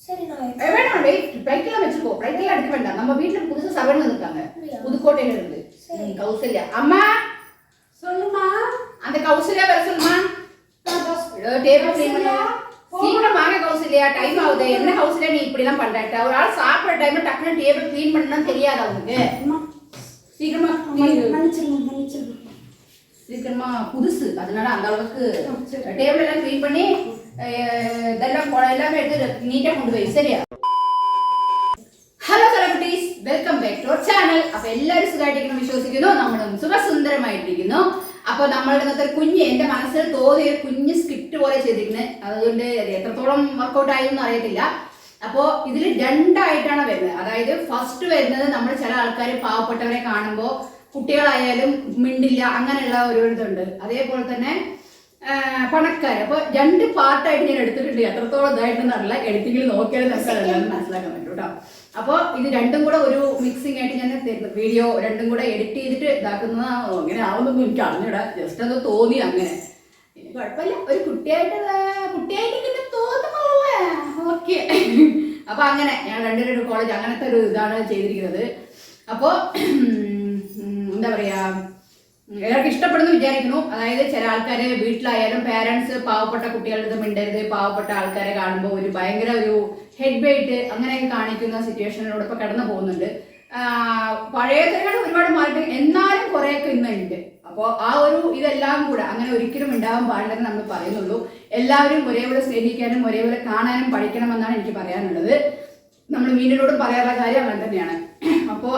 சரி நான் வேணாம் பைக்கெல்லாம் வச்சுக்கோ. பைக்கெல்லாம் எடுக்க வேண்டாம். நம்ம வீட்டுல புதுசா சவன் வந்திருக்காங்க புதுக்கோட்டையில இருந்து. கௌசல்யா அம்மா சொல்லுமா. அந்த கௌசல்யா வர சொல்லுமா. டேபிள் க்ளீன் பண்ண சீக்கிரம் வாங்க கௌசல்யா, டைம் ஆகுது. என்ன கௌசல்யா நீ இப்படி எல்லாம் பண்ற? ஒரு ஆள் சாப்பிடுற டைம்ல டக்குனு டேபிள் க்ளீன் பண்ணணும் தெரியாது அவங்களுக்கு. சீக்கிரமா சீக்கிரமா புதுசு, அதனால அந்த அளவுக்கு டேபிள் எல்லாம் க்ளீன் பண்ணி இதெல்லாம் எல்லாமே எடுத்து நீட்டா கொண்டு போய். சரியா? Hello celebrities, welcome back to our channel. അപ്പോൾ എല്ലാവരും സുഖമായിട്ടിരിക്കുന്നു വിശ്വസിക്കുന്നു. നമ്മളും സുഖസുന്ദരമായിട്ടിരിക്കുന്നു. അപ്പോൾ നമ്മളുടെ ഇന്നത്തെ കുഞ്ഞ് എൻ്റെ മനസ്സിൽ തോന്നിയ ഒരു കുഞ്ഞ് സ്ക്രിപ്റ്റ് പോലെ ചെയ്തിരിക്കുന്നത്. അതുകൊണ്ട് എത്രത്തോളം വർക്കൗട്ട് ആയെന്ന് അറിയത്തില്ല. അപ്പോൾ ഇതിൽ രണ്ടായിട്ടാണ് വരുന്നത്. അതായത് ഫസ്റ്റ് വരുന്നത് നമ്മൾ ചില ആൾക്കാർ പാവപ്പെട്ടവരെ കാണുമ്പോൾ കുട്ടികളായാലും മിണ്ടില്ല, അങ്ങനെയുള്ള ഒരു ഇതുണ്ട്. അതേപോലെ തന്നെ പണക്കാർ. അപ്പോൾ രണ്ട് പാർട്ടായിട്ട് ഞാൻ എടുത്തിട്ടുണ്ട്. എത്രത്തോളം ഇതായിട്ടെന്ന് അറിയില്ല. എഡിറ്റിങ്ങിൽ നോക്കിയാൽ നമുക്ക് അതെല്ലാം മനസ്സിലാക്കാൻ പറ്റും കേട്ടോ. അപ്പോൾ ഇത് രണ്ടും കൂടെ ഒരു മിക്സിംഗ് ആയിട്ട് ഞാൻ വീഡിയോ രണ്ടും കൂടെ എഡിറ്റ് ചെയ്തിട്ട് ഇതാക്കുന്ന അങ്ങനെ ആവുന്നൊന്നും എനിക്ക് അറിഞ്ഞൂടാ. ജസ്റ്റ് അത് തോന്നി അങ്ങനെ. ഇനി കുഴപ്പമില്ല, ഒരു കുട്ടിയായിട്ട് ഇങ്ങനെ തോന്നുന്നുള്ളൂ. ഓക്കെ. അപ്പോൾ അങ്ങനെ ഞാൻ രണ്ടുപേരും കോളേജ് അങ്ങനത്തെ ഒരു ഇതാണ് ചെയ്തിരിക്കുന്നത്. അപ്പോൾ എന്താ പറയുക, എല്ലാവർക്കും ഇഷ്ടപ്പെടുന്നു വിചാരിക്കുന്നു. അതായത് ചില ആൾക്കാരെ വീട്ടിലായാലും പേരൻസ് പാവപ്പെട്ട കുട്ടികളുടെ ഇത് മിണ്ടരുത്, പാവപ്പെട്ട ആൾക്കാരെ കാണുമ്പോൾ ഒരു ഭയങ്കര ഒരു ഹെഡ് വെയിറ്റ് അങ്ങനെയൊക്കെ കാണിക്കുന്ന സിറ്റുവേഷനിലൂടെ ഇപ്പോൾ കടന്നു പോകുന്നുണ്ട്. പഴയതിനേക്കാൾ ഒരുപാട് മാറി, എന്നാലും കുറേയൊക്കെ ഇന്നുണ്ട്. അപ്പോൾ ആ ഒരു ഇതെല്ലാം കൂടെ അങ്ങനെ ഒരിക്കലും ഉണ്ടാവാൻ പാടില്ലെന്ന് നമ്മൾ പറയുന്നുള്ളൂ. എല്ലാവരും ഒരേപോലെ സ്നേഹിക്കാനും ഒരേപോലെ കാണാനും പഠിക്കണമെന്നാണ് എനിക്ക് പറയാനുള്ളത്. നമ്മൾ വീടിനോടും പറയാനുള്ള കാര്യം അങ്ങനെ തന്നെയാണ്. അപ്പോൾ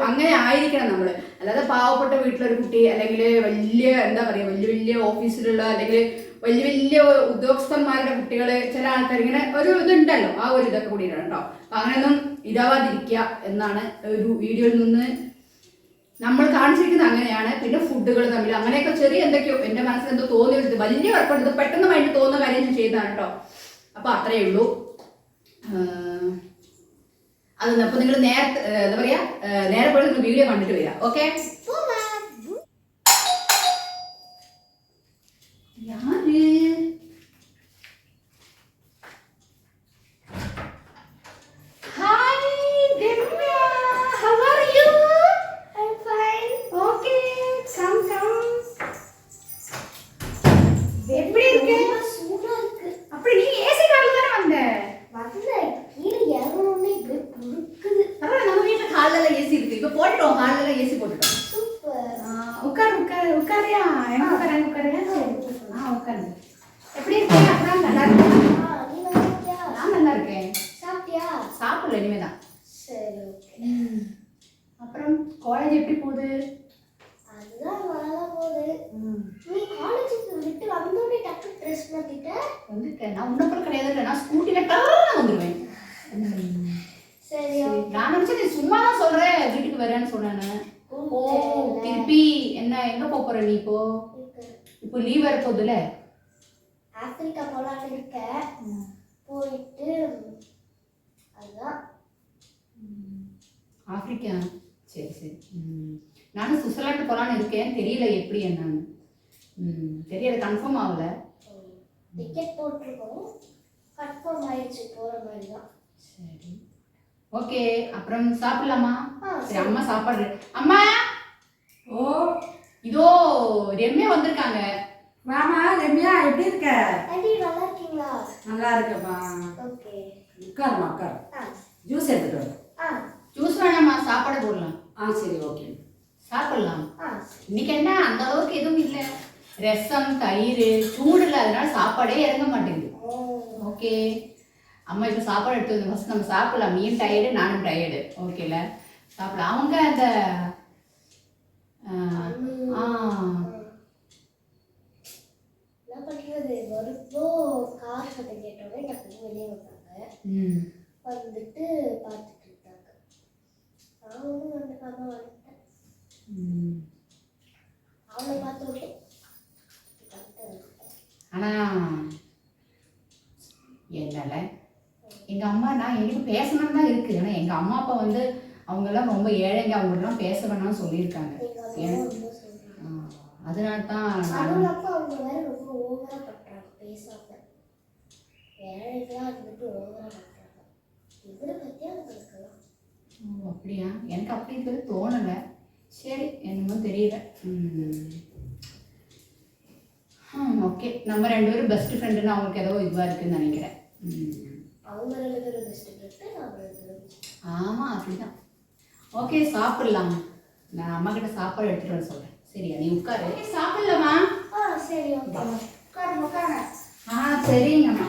അങ്ങനെ ആയിരിക്കണം നമ്മൾ. അല്ലാതെ പാവപ്പെട്ട വീട്ടിലൊരു കുട്ടി അല്ലെങ്കിൽ വലിയ എന്താ പറയുക വലിയ ഓഫീസിലുള്ള അല്ലെങ്കിൽ വലിയ ഉദ്യോഗസ്ഥന്മാരുടെ കുട്ടികൾ, ചില ആൾക്കാർ ഇങ്ങനെ ഒരു ഇതുണ്ടല്ലോ, ആ ഒരു ഇതൊക്കെ കൂടിയിട്ടാണ് കേട്ടോ. അപ്പം അങ്ങനെയൊന്നും ഇതാവാതിരിക്കുക എന്നാണ് ഒരു വീഡിയോയിൽ നിന്ന് നമ്മൾ കാണിച്ചിരിക്കുന്നത്. അങ്ങനെയാണ്. പിന്നെ ഫുഡുകൾ തമ്മിൽ അങ്ങനെയൊക്കെ ചെറിയ എന്തൊക്കെയോ എൻ്റെ മനസ്സിൽ എന്തോ തോന്നിയത് വലിയ വർക്കുണ്ട്. ഇത് പെട്ടെന്ന് മൈൻഡ് തോന്നുന്ന കാര്യം ഞാൻ ചെയ്തതാണ് കേട്ടോ. അപ്പോൾ അത്രയേ ഉള്ളൂ. അപ്പൊ നിങ്ങൾ നേരത്തെ എന്താ പറയാ നേരെ പോലെ നിങ്ങൾ വീഡിയോ കണ്ടിട്ട് വരിക. ഓക്കെ. எப்படி இருக்கீங்க? அப்புறம் நல்லா இருக்கேன். நான் நல்லா இருக்கேன். சாப்பிட்டியா? சாப்பிடல, இனிமேதான். சரி, ஓகே. அப்புறம் காலேஜ் எப்படி போகுது? அதுதான் நல்லா போகுது. நீ காலேஜுக்கு விட்டு வந்தோடனே டக்கு ட்ரெஸ் மாத்திட்ட? வந்துட்டேன். நான் உன்ன போல கிடையாது. நான் ஸ்கூட்டில டக்குன்னு வந்துடுவேன். சரி, நான் நினைச்சேன் நீ சும்மா தான் சொல்றேன் வீட்டுக்கு வரேன்னு சொன்னேன்னு. ஓ, திருப்பி என்ன எங்க போற நீ இப்போ லீவ் வர போகுதுல? ஆப்பிரிக்கா போலான்னு இருக்க. போயிட்டு அதுதான். ஆப்பிரிக்கா? சரி சரி. நானும் சுவிட்சர்லாந்து போலான்னு இருக்கேன். தெரியல எப்படி என்னன்னு. தெரியல, கன்ஃபார்ம் ஆகல. டிக்கெட் போட்டிருக்கோம், கன்ஃபார்ம் ஆயிடுச்சு போகிற மாதிரி தான். சரி, ஓகே. அப்புறம் சாப்பிடலாமா? சரி, அம்மா சாப்பாடு. அம்மா, ஓ இதோ ரம்யா வந்திருக்காங்க. மாமா, ரம்யா எப்படி இருக்க? ஆண்டி நல்லா இருக்கீங்களா? நல்லா இருக்கேம்மா. ஓகே, உட்காருமா உட்காரு. ஜூஸ் எடுத்துட்டு வர. ஜூஸ் வேணாமா, சாப்பாடு போடலாம். சரி, ஓகே, சாப்பிடலாம். இன்னைக்கு என்ன அந்த அளவுக்கு எதுவும் இல்லை. ரசம், தயிர், சூடு இல்லை, அதனால சாப்பாடே இறங்க மாட்டேங்குது. ஓகே, அம்மா இப்போ சாப்பாடு எடுத்து வந்து ஃபஸ்ட் நம்ம சாப்பிடலாம். நீயும் டயர்டு, நானும் டயர்டு. ஓகேல, சாப்பிடலாம். அவங்க அந்த என்ன பண்ணுறது, வருப்போ கார் சத்தம் கேட்டோடனே டக்குனு வெளியே வந்தாங்க. வந்துட்டு பார்த்துட்டு இருந்தாங்க. நான் ஒன்றும் வந்துக்காம வந்துட்டேன். அவளை பார்த்து விட்டேன். ஆனால் என்னால எங்கள் அம்மா நான் எனக்கு பேசணும்னு தான் இருக்குது. ஆனால் எங்கள் அம்மா அப்பா வந்து அவங்கெல்லாம் ரொம்ப ஏழைங்க, அவங்களாம் பேச வேணாம்னு சொல்லியிருக்காங்க. அதனால தான் அவங்க வேற ரொம்ப ஓவரா பண்றாங்க பேசாம. ஏழைக்கெல்லாம் இருந்துட்டு ஓவரா பண்றாங்க. இவரை பத்தியா இருக்கலாம். ஓ அப்படியா? எனக்கு அப்படி இருக்கிறது தோணலை. சரி என்னமோ தெரியல. ஓகே, நம்ம 2 பேரும் பெஸ்ட் ஃப்ரெண்டுன்னு அவங்களுக்கு ஏதோ இதுவாக இருக்குன்னு நினைக்கிறேன். அவங்க 2 பேரும் பெஸ்ட் ஃப்ரெண்ட், நான் 2 பேரும். ஆமாம் அப்படிதான். ஓகே சாப்பிடலாம். நான் அம்மா கிட்ட சாப்பாடு எடுத்துகிட்டு வர சொல்கிறேன். சரியா, நீ உட்காரு. சாப்பிடலாமா? சரி ஓகே. உட்காருங்க. சரிங்கம்மா.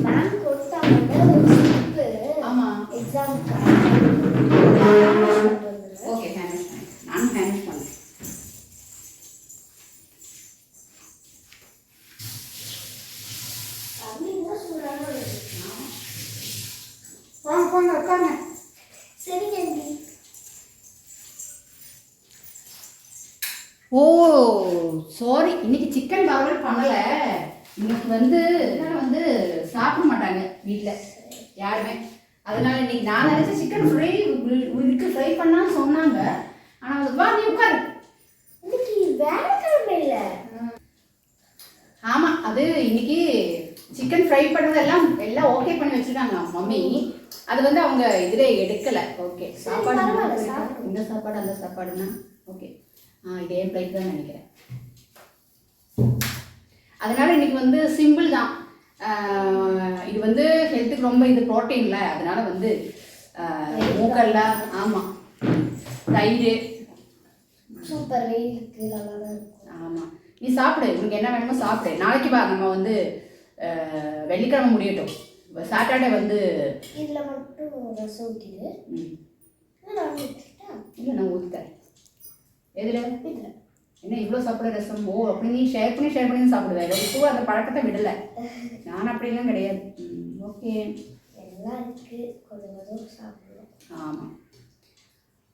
மேம் கொடுத்தாங்க ஒரு ஸ்லிப்பு. ஆமாம். எக்ஸாமுக்கு. ஓகே, மேனேஜ் பண்ணேன். நானும் மேனேஜ் பண்ணேன். போங்க உட்காருங்க. சரி கேண்டி. ஓ சாரி, இன்னைக்கு சிக்கன் பரவல் பண்ணலை. இன்னைக்கு வந்து சாப்பிட மாட்டாங்க வீட்டில் யாருமே. அதனால இன்னைக்கு நான் நினச்ச சிக்கன் ஃப்ரை இதுக்கு ஃப்ரை பண்ணான்னு சொன்னாங்க. ஆனால் அது வா நீ உட்காரு. இன்னைக்கு வேலைக்கிழமை இல்லை. ஆமாம், அது இன்னைக்கு சிக்கன் ஃப்ரை பண்ணதெல்லாம் எல்லாம் ஓகே பண்ணி வச்சுருக்காங்க மம்மி. அது வந்து அவங்க இதில் எடுக்கலை. ஓகே சாப்பாடு இந்த சாப்பாடு அந்த சாப்பாடுன்னா ஓகே. இதே பிளேட் தான் நினைக்கிறேன். அதனால இன்னைக்கு வந்து சிம்பிள் தான். இது வந்து ஹெல்த்துக்கு ரொம்ப இது ப்ரோட்டீன்ல, அதனால வந்து மூக்கல்ல ஆமாம் தயிர். சூப்பர், வெயிலுக்கு நல்லா தான் இருக்கும். ஆமாம், நீ சாப்பிடு, உனக்கு என்ன வேணுமோ சாப்பிடு. நாளைக்கு பா நம்ம வந்து வெள்ளிக்கிழமை முடியட்டும். சாட்டர்டே வந்து இதில் மட்டும் ரசம் ஊற்றிடு. நான் ஊற்றிட்டேன். இல்லை நான் ஊற்றித்தரேன். எதில்? இதில் என்ன இவ்வளோ சாப்பிட ரசம்? ஓ அப்படி நீ ஷேர் பண்ணி சாப்பிடுவேன். இப்போ அந்த பழக்கத்தை விடலை. நான் அப்படிலாம் கிடையாது. ஓகே எல்லாம் இருக்குது, கொஞ்சம் கொஞ்சம் சாப்பிடுவோம். ஆமாம்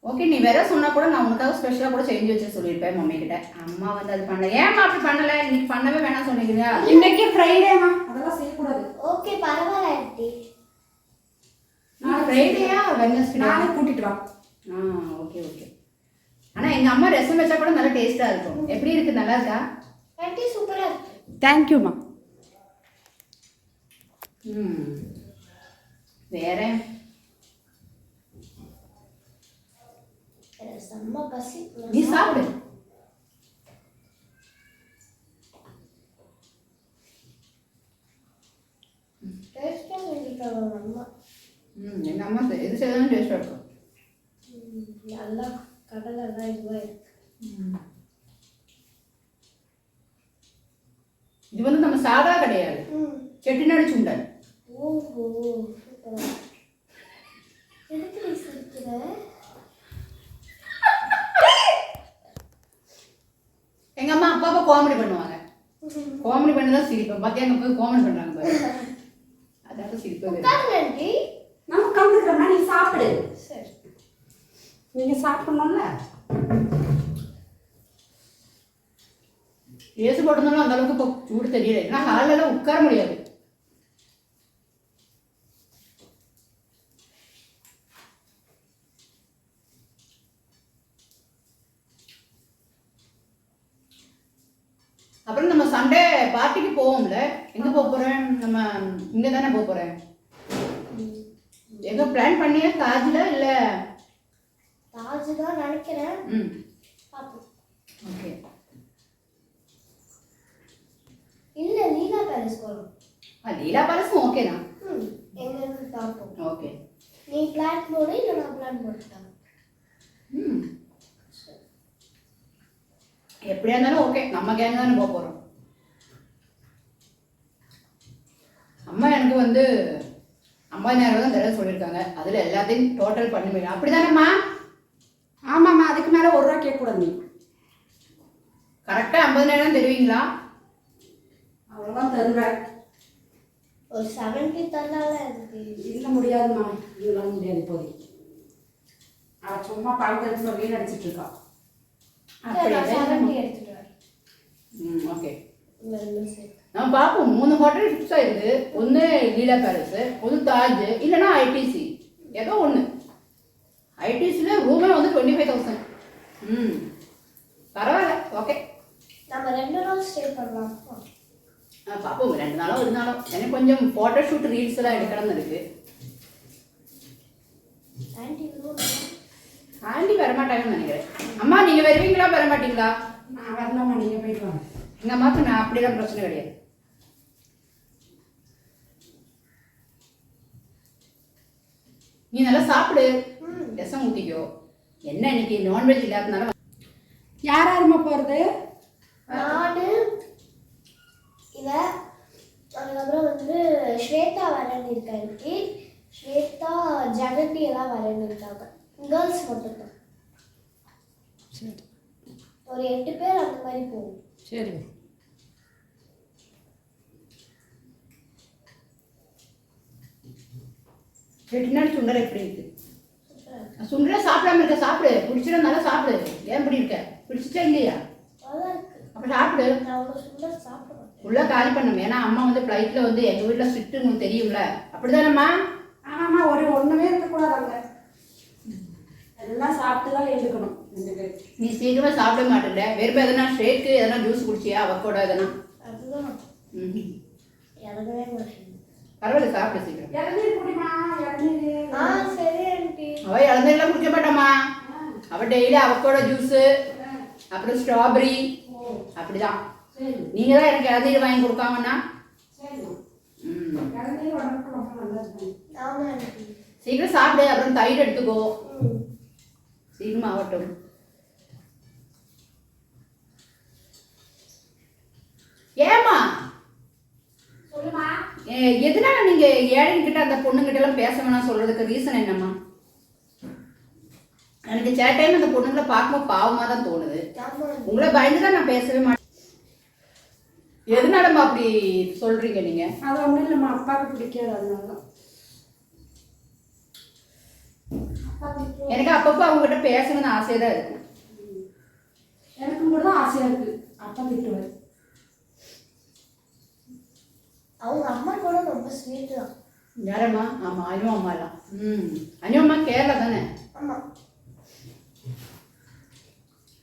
ஓகே. நீ வேற சொன்னா கூட நான் உனக்காக ஸ்பெஷலாக கூட செஞ்சு வச்சு சொல்லியிருப்பேன் மம்மி கிட்ட. அம்மா வந்து அது பண்ணல. ஏம்மா அப்படி பண்ணலை? இன்னைக்கு பண்ணவே வேணாம் சொன்னீங்க. இன்னைக்கு ஃப்ரைடேமா, அதெல்லாம் செய்யக்கூடாது. ஓகே பரவாயில்ல ஆண்டி. நான் ஃப்ரைடேயா வெட்னஸ்டே நானே கூட்டிட்டு வா. Okay okay. ஆனால் எங்கள் அம்மா ரசம் வச்சா கூட நல்லா டேஸ்ட்டாக இருக்கும். எப்படி இருக்குது? நல்லா இருக்கா ஆண்டி? சூப்பராக இருக்கு. தேங்க்யூம்மா. வேற செம்ம பசி. நீ சாப்பிடு. டேஸ்ட்டாக செஞ்சுருக்காங்க அம்மா. எங்கள் அம்மா எது செய்தாலும் டேஸ்ட்டாக இருக்கும். நல்லா கடலெல்லாம் இதுவாக இருக்கு. இது வந்து நம்ம சாதா கிடையாது, செட்டிநாடு சுண்டல். ஓஹோ சூப்பராக. எதுக்கு நீ சிரிக்கிற? எங்க அம்மா அப்பா காமெடி பண்ணுவாங்க. காமெடி பண்ணி தான் சிரிப்பேன். பார்த்தியா அங்கே போய் காமெடி பண்ணுறாங்க பாரு. அதான் சிரிப்பேன். ஆண்டி நம்ம கலந்துக்கிறோம்னா நீ சாப்பிடு. சரி, நீங்க சாப்பிடணும்ல. ஏசு போட்டிருந்தாலும் அந்த அளவுக்கு இப்போ சூடு தெரியல. ஏன்னா ஹாலெல்லாம் உட்கார முடியாது. அப்புறம் நம்ம சண்டே பார்ட்டிக்கு போவோம்ல, எங்க போக போறேன்? நம்ம இங்க தானே போக போறேன். எங்க பிளான் பண்ணியா? தாஜ்ல இல்ல? தாஜ் தான் நினைக்கிறேன். பாப்போம். ஓகே. இல்ல லீலா பேலஸ் போறோம். லீலா பேலஸும் ஓகே தான். எங்க பாப்போம். ஓகே. நீ பிளான் போடு, இல்ல நான் பிளான் போட்டுட்டேன். எப்படியா இருந்தாலும் ஓகே, நம்ம கேங் தானே போக போறோம். அம்மா எனக்கு வந்து 50,000 தான் தர சொல்லியிருக்காங்க. அதில் எல்லாத்தையும் டோட்டல் பண்ணி அப்படிதானேம்மா? ஆமாம்மா, அதுக்கு மேலே 1 ரூபா கேட்கக்கூடாது. நீ கரெக்டாக 50,000 தருவீங்களா? அவ்வளோதான் தருவேன். ஒரு 70 தரலால இருக்கு. இல்லை முடியாதுமா, இதெல்லாம் முடியாது இப்போதைக்கு. அவள் சும்மா பழக்கம் வீடு அடிச்சிட்டு இருக்கா. எடுத்துட்டு ஓகே. வரேன். நம்ம பார்ப்போம். 3 ஹோட்டல் ஃபிக்ஸ் ஆயிருக்கு. ஒன்று லீலா பேலஸ், ஒன்று தாஜ், இல்லைன்னா ஐடிசி. ஏதோ ஒன்று. ஐடிசியில் ரூமே வந்து 25,000. பரவாயில்ல, ஓகே. நம்ம 2 நாள் ஸ்டே பண்ணலாம். பார்ப்போம் 2 நாளோ 1 நாளோ. எனக்கு கொஞ்சம் ஃபோட்டோ ஷூட் ரீல்ஸ் எல்லாம் எடுக்கணும்னு இருக்கு. ஆண்டி வரமாட்டாங்கன்னு நினைக்கிறேன். அம்மா நீங்க வருவீங்களா வர மாட்டீங்களா? நான் வரலாமா, நீங்கள் போயிட்டு வாங்க. எங்கள் அம்மாவுக்கு நான் அப்படிலாம் பிரச்சனை கிடையாது. நீ நல்லா சாப்பிடு, ரசம் ஊற்றிக்கோ. என்ன இன்னைக்கு நான்வெஜ் இல்லாததுனால யார் யாருமா போகிறது? நானு இவ, அதுக்கப்புறம் வந்து ஸ்வேதா வரேன்னு இருக்கா. இன்னைக்கு ஸ்வேதா ஜெகந்தி எல்லாம் வரேன்னு இருக்காங்க. கேர்ள்ஸ் மட்டும் தான், சரி ஒரு 8 பேர் அந்த மாதிரி போகும். சரி. செட்டிநாடு சுண்டல் எப்படி இருக்கு? சுண்டலை சாப்பிடாம இருக்க, சாப்பிடு. பிடிச்சிட நல்லா சாப்பிடு. ஏன் இப்படி இருக்க? பிடிச்சிட்டா இல்லையா? நல்லா இருக்கு. அப்போ சாப்பிடு. நான் அவ்வளோ சுண்டல் சாப்பிட மாட்டேன். உள்ள காலி பண்ணணும். ஏன்னா அம்மா வந்து ஃப்ளைட்டில் வந்து எங்கள் வீட்டில் ஸ்ட்ரிக்ட் உங்களுக்கு தெரியும்ல, அப்படிதானம்மா? ஆமாம்மா, ஒன்றுமே இருக்கக்கூடாதாங்க. எல்லாம் சாப்பிட்டு தான் எழுதுக்கணும் 2 பேர். நீ சீக்கிரமா சாப்பிட மாட்டேன். வெறும் எதனா ஷேக்கு எதனா ஜூஸ் குடிச்சியா? அவக்கோட எதனா? அதுதான் இறங்கவே மாட்டேன். பரவாயில்ல, சாப்பிடு சீக்கிரம். இளநீர் குடிமா, இளநீர். சரி ஆண்டி. அவ இழந்தெல்லாம் குடிக்க மாட்டாமா. அவ டெய்லி அவக்கோட ஜூஸு, அப்புறம் ஸ்ட்ராபெரி, அப்படிதான். சரி நீங்க தான் எனக்கு இளநீர் வாங்கி கொடுக்காமன்னா. சரிம்மா. இளநீர் உடம்புக்கு ரொம்ப நல்லது. ஆமா ஆண்டி. சீக்கிரம் சாப்பிடு. அப்புறம் தயிர் எடுத்துக்கோ. சீக்கிரமா ஆகட்டும். ஏமா சொல்லுமா. எதனால நீங்க ஏழைங்கிட்ட அந்த பொண்ணுங்கிட்ட எல்லாம் பேச வேணாம் சொல்றதுக்கு ரீசன் என்னம்மா? எனக்கு சில டைம் அந்த பொண்ணுங்களை பார்க்கும்போது பாவமா தான் தோணுது. உங்களை பயந்துதான் நான் பேசவே மாட்டேன். எதனாலம்மா அப்படி சொல்றீங்க நீங்க? அது ஒன்றும் இல்லைம்மா, அப்பாவுக்கு பிடிக்காது, அதனால தான். எனக்கு அப்பப்போ அவங்ககிட்ட பேசணும்னு ஆசையாக தான் இருக்கும். எனக்கும் கூட தான் ஆசையாக இருக்குது. அப்பா திட்டுவார். அவங்க அம்மா கூட ரொம்ப ஸ்வீட் தான். யாரம்மா? ஆமாம், அனு அம்மாலாம். அனு அம்மா கேரளா தானே? ஆமா.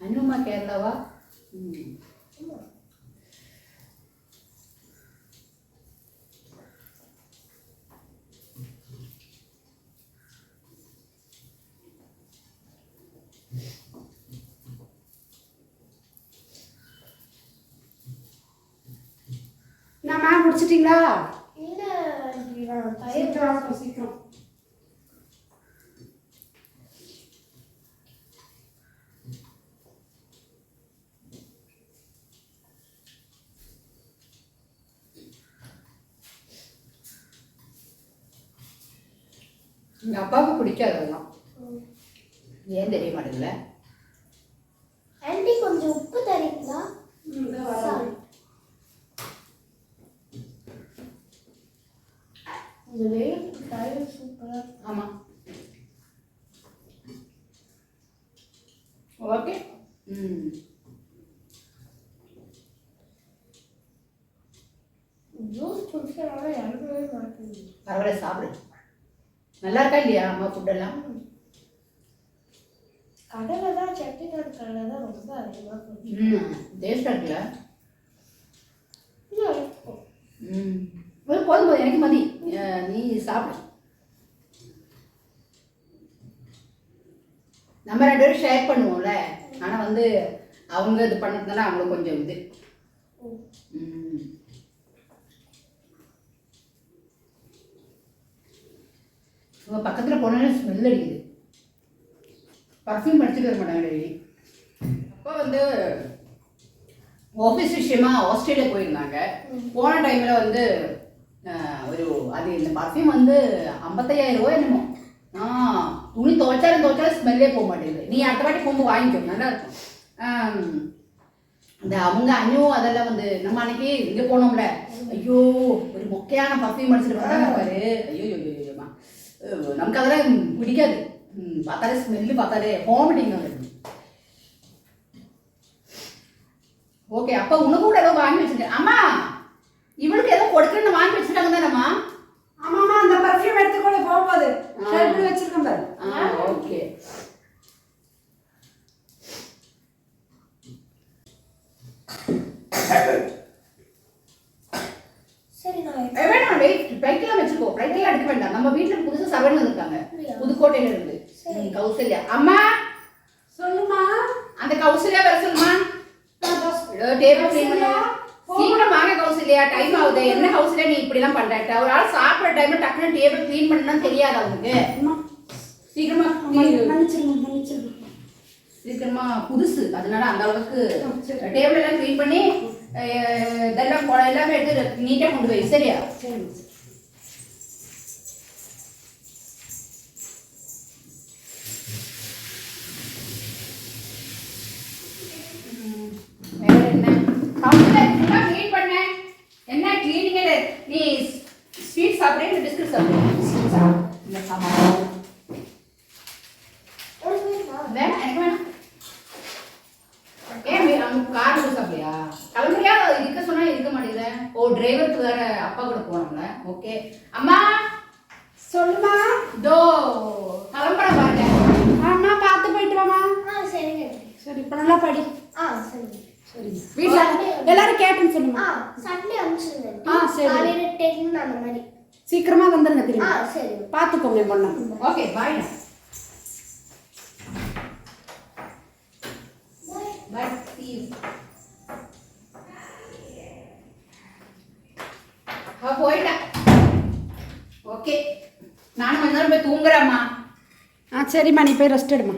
அனு அம்மா கேரளாவா? என்னம்மா முடிச்சிட்டிங்களா? இல்ல ஆண்டி, நான் தயிர் சீக்கிரம் சீக்கிரம். எங்கள் அப்பாவுக்கு பிடிக்காது அதெல்லாம். ஏன் தெரிய மாட்டேங்கல. ஆண்டி கொஞ்சம் உப்பு தரீங்களா? இந்த வெயிலுக்கு தயிர் சூப்பரா. ஆமாம், ஓகே. ஜூஸ் குடிக்கிறனால இறங்கவே மாட்டேங்குது. பரவாயில்ல, சாப்பிடு. நல்லா இருக்கா இல்லையா அம்மா ஃபுட்டெல்லாம்? கடலை தான், செட்டிநாடு கடலை தான் ரொம்ப அதிகமாக குடிக்கும். டேஸ்டாக இருக்குல்ல? இருக்கும். போதும் எனக்கு மதி. நீ சாப்பிடு. நம்ம 2 பேரும் ஷேர் பண்ணுவோம்ல. ஆனால் வந்து அவங்க இது பண்ணதுனால அவங்களுக்கு கொஞ்சம் இது. உங்கள் பக்கத்தில் போனாலும் ஸ்மெல் அடிக்குது. பர்ஃப்யூம் அடிச்சுட்டு வர மாட்டாங்க டெய்லி. அப்போ வந்து ஆஃபீஸ் விஷயமா ஆஸ்திரேலியா போயிருந்தாங்க. போன டைமில் வந்து ஒரு அது இந்த பர்ஃப்யூம் வந்து 55,000 ரூபா என்னமோ. துணி துவைச்சாலும் ஸ்மெல்லே போக மாட்டேங்குது. நீ அடுத்த வாட்டி போகும்போது வாங்கிக்கோ, நல்லா இருக்கும். இந்த அவங்க அனு அதெல்லாம் வந்து நம்ம அன்னைக்கு இங்கே போனோம்ல, ஐயோ ஒரு மொக்கையான பர்ஃப்யூம் அடிச்சுட்டு வந்தாங்க பாரு. ஐயோ ஐயோம்மா, நமக்கு அதெல்லாம் பிடிக்காது. பார்த்தாலே ஸ்மெல்லு பார்த்தாலே வாமிட்டிங் வருது. ஓகே, அப்போ உனக்கு கூட ஏதோ வாங்கி வச்சுருக்கேன். அம்மா இவளுக்கு ஏதோ கொடுக்குறேன்னு வாங்கி வச்சுட்டாங்க தானேம்மா? ஆமாம்மா, அந்த பர்ஃப்யூம் எடுத்துக்கொள்ள போகும்போது ஷெல்ஃபில் வச்சிருக்கேன் பாரு. ஓகே. வேணாம் பிளைட்லாம் வச்சுக்கோ. பிளைட்லாம் எடுக்க வேண்டாம். நம்ம வீட்டுல புதுசா சர்வன் வந்திருக்காங்க புதுக்கோட்டையில இருந்து. கௌசல்யா அம்மா சொல்லுமா. அந்த கௌசல்யா வர சொல்லுமா. டேபிள் க்ளீன் பண்ண சீக்கிரம் வாங்க கௌசல்யா, டைம் ஆகுது. என்ன கௌசல்யா நீ இப்படி எல்லாம் பண்ற? ஒரு ஆள் சாப்பிட்ற டைம்ல டக்குனு டேபிள் க்ளீன் பண்ணணும்னு தெரியாது அவனுக்கு. சீக்கிரமா சீக்கிரமா புதுசு, அதனால அந்த அளவுக்கு டேபிள் எல்லாம் க்ளீன் பண்ணி இதெல்லாம் எல்லாமே எடுத்து நீட்டா கொண்டு போய். சரியா? சரி. என்ன கிளீனிங்? நீ ஸ்வீட் சாப்பிட்றே இல்லை பிஸ்கட் சாப்பிட்றேன்? வேணாம், எனக்கு வேணாம். ஏன் கார் சாப்பிட்றியா? கிளம்புறியா? இருக்க சொன்னா இருக்க மாட்டேங்குது. ஓ, டிரைவருக்கு வேற அப்பா கூட போனோம்ல. ஓகே அம்மா சொல்லுமா. தோ கிளம்புறேன் பாருங்க. அம்மா பார்த்து போயிட்டு வாமா. சரிங்க. சரி, இப்போ நல்லா படி. சரிங்க. சரி, வீட்டில் எல்லாரும் கேட்டுன்னு சொல்லுமா. சண்டே அனுப்பிச்சிருங்க. சரி. காலையில 10 அந்த மாதிரி சீக்கிரமா வந்துருங்க திரும்ப. சரி. பார்த்துக்கோங்க பொண்ணு. Okay bye. Bye. See you. போயிட்டேன். ஓகே, நானும் கொஞ்ச நேரம் போய் தூங்குறேம்மா. சரிம்மா, நீ போய் ரெஸ்ட் എടുமா.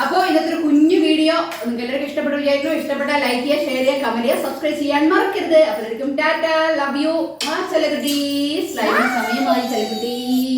അപ്പോൾ ഇന്നത്തെ കുഞ്ഞു വീഡിയോ നിങ്ങൾക്ക് എല്ലാവർക്കും ഇഷ്ടപ്പെട്ടു വിചാരിക്കുന്നു. ഇഷ്ടപ്പെട്ടാൽ ലൈക്ക് ചെയ്യുക, ഷെയർ ചെയ്യുക, കമന്റ് ചെയ്യുക, സബ്സ്ക്രൈബ് ചെയ്യാൻ മറക്കരുത്. അപ്പോൾ ടാറ്റ, ലവ് യു. ചെലക്കുട്ടീസ് ലൈവ് സമയമായി ചെലക്കുട്ടീസ്.